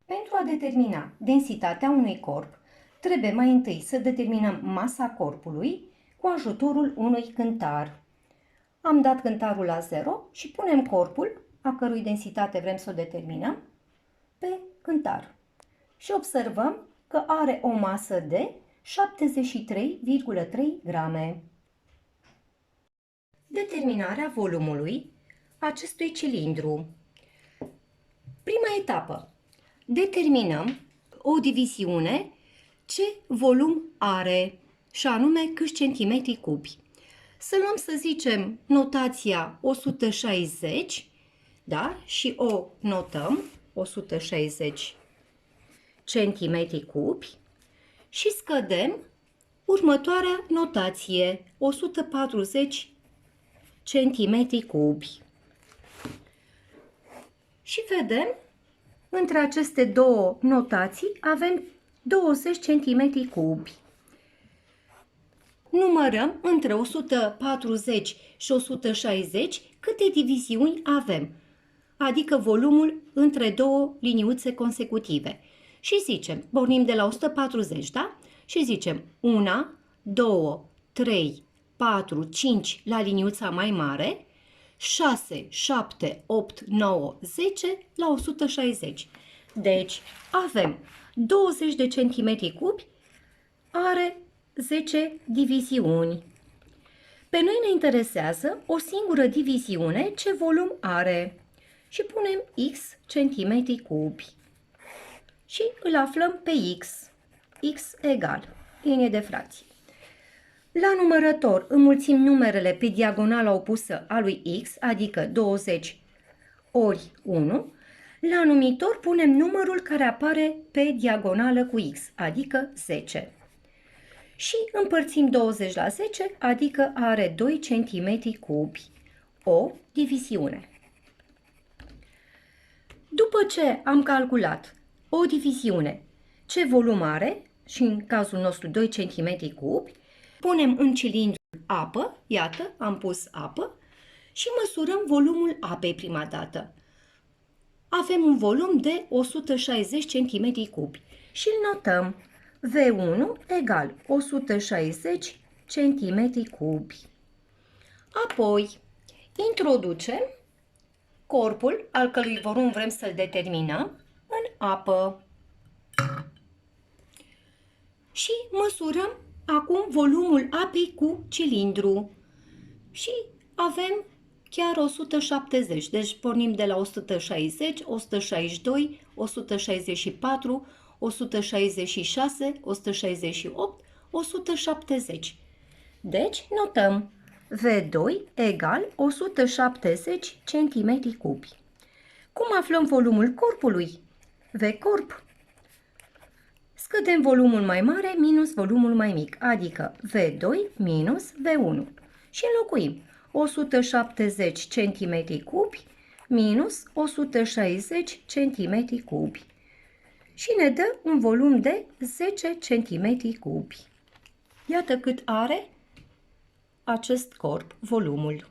Pentru a determina densitatea unui corp, trebuie mai întâi să determinăm masa corpului cu ajutorul unui cântar. Am dat cântarul la 0 și punem corpul, a cărui densitate vrem să o determinăm, pe cântar. Și observăm că are o masă de 73,3 grame. Determinarea volumului acestui cilindru. Prima etapă. Determinăm o diviziune ce volum are, și anume câți centimetri cubi. Să luăm, să zicem, notația 160, da? Și o notăm, 160 centimetri cubi, și scădem următoarea notație, 140 centimetri cubi. Și vedem, între aceste două notații avem 20 cm cubi. Numărăm între 140 și 160 câte diviziuni avem, adică volumul între două liniuțe consecutive. Și zicem, pornim de la 140, da? Și zicem 1, 2, 3, 4, 5 la liniuța mai mare, 6, 7, 8, 9, 10 la 160. Deci avem 20 de centimetri cubi, are 10 diviziuni. Pe noi ne interesează o singură diviziune ce volum are și punem x centimetri cubi și îl aflăm pe x. X egal, linie de fracție. La numărător înmulțim numerele pe diagonala opusă a lui x, adică 20 ori 1. La numitor punem numărul care apare pe diagonală cu x, adică 10. Și împărțim 20 la 10, adică are 2 cm cubi, o diviziune. După ce am calculat o diviziune, ce volum are, și în cazul nostru 2 cm cubi, punem în cilindru apă, iată, am pus apă, și măsurăm volumul apei prima dată. Avem un volum de 160 cm cubi și îl notăm. V1 egal 160 cm cubi. Apoi introducem corpul, al cărui volum vrem să-l determinăm, în apă. Și măsurăm acum volumul apei cu cilindru. Și avem chiar 170. Deci pornim de la 160, 162, 164, 166, 168, 170. Deci notăm V2 egal 170 cm cubi. Cum aflăm volumul corpului? V corp. Scădem volumul mai mare minus volumul mai mic, adică V2 minus V1. Și înlocuim 170 cm cubi minus 160 cm cubi. Și ne dă un volum de 10 cm cubi. Iată cât are acest corp, volumul.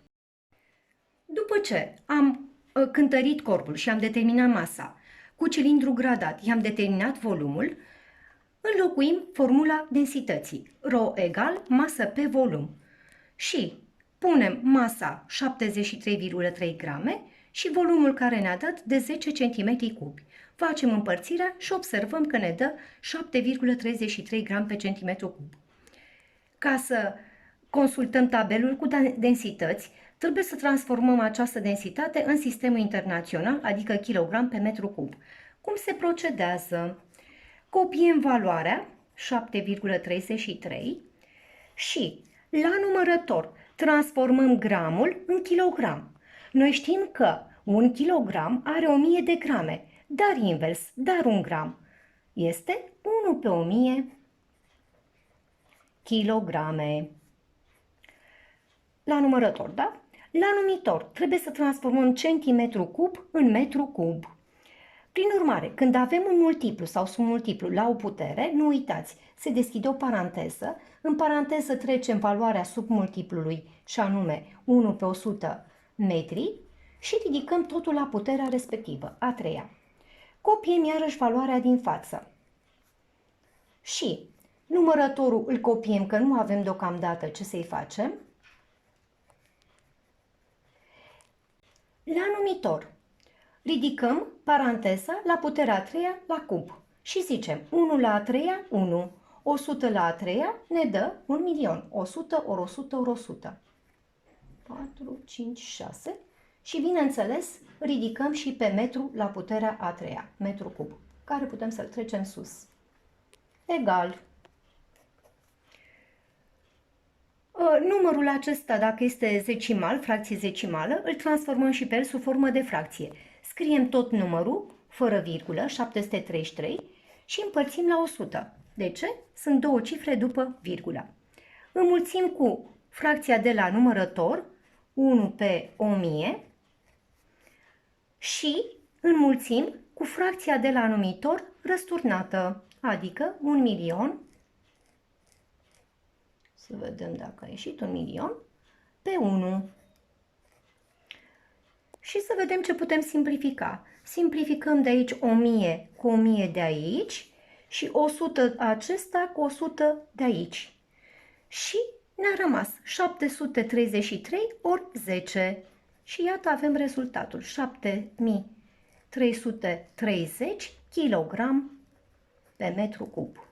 După ce am cântărit corpul și am determinat masa, cu cilindru gradat i-am determinat volumul, înlocuim formula densității. Rho egal masă pe volum. Și punem masa 73,3 grame și volumul care ne-a dat de 10 cm cubi. Facem împărțirea și observăm că ne dă 7,33 gram pe centimetru cub. Ca să consultăm tabelul cu densități, trebuie să transformăm această densitate în sistemul internațional, adică kg pe metru cub. Cum se procedează? Copiem valoarea 7,33 și la numărător transformăm gramul în kilogram. Noi știm că un kilogram are 1000 de grame, dar invers, dar un gram este 1 pe 1000 kilograme. La numărător, da? La numitor trebuie să transformăm centimetru cub în metru cub. Prin urmare, când avem un multiplu sau submultiplu la o putere, nu uitați, se deschide o paranteză, în paranteză trecem valoarea submultiplului, și anume 1 pe 100 metri, și ridicăm totul la puterea respectivă, a treia. Copiem iarăși valoarea din față. Și numărătorul îl copiem, că nu avem deocamdată ce să-i facem. La numitor ridicăm paranteza la puterea a treia la cub și zicem 1 la a treia, 1, 100 la a treia ne dă 1.000.000, 100 ori 100 ori 100. 4, 5, 6 și bineînțeles ridicăm și pe metru la puterea a treia, metru cub, care putem să-l trecem sus. Egal. Numărul acesta, dacă este decimal, fracție decimală, îl transformăm și pe el sub formă de fracție. Scriem tot numărul, fără virgulă, 733, și împărțim la 100. De ce? Sunt două cifre după virgulă. Înmulțim cu fracția de la numărător, 1 pe 1000, și înmulțim cu fracția de la numitor răsturnată, adică 1.000.000, să vedem dacă a ieșit 1.000.000, pe 1. Și să vedem ce putem simplifica. Simplificăm de aici 1000 cu 1000 de aici și 100 acesta cu 100 de aici. Și ne-a rămas 733 ori 10. Și iată avem rezultatul, 7330 kg pe metru cub.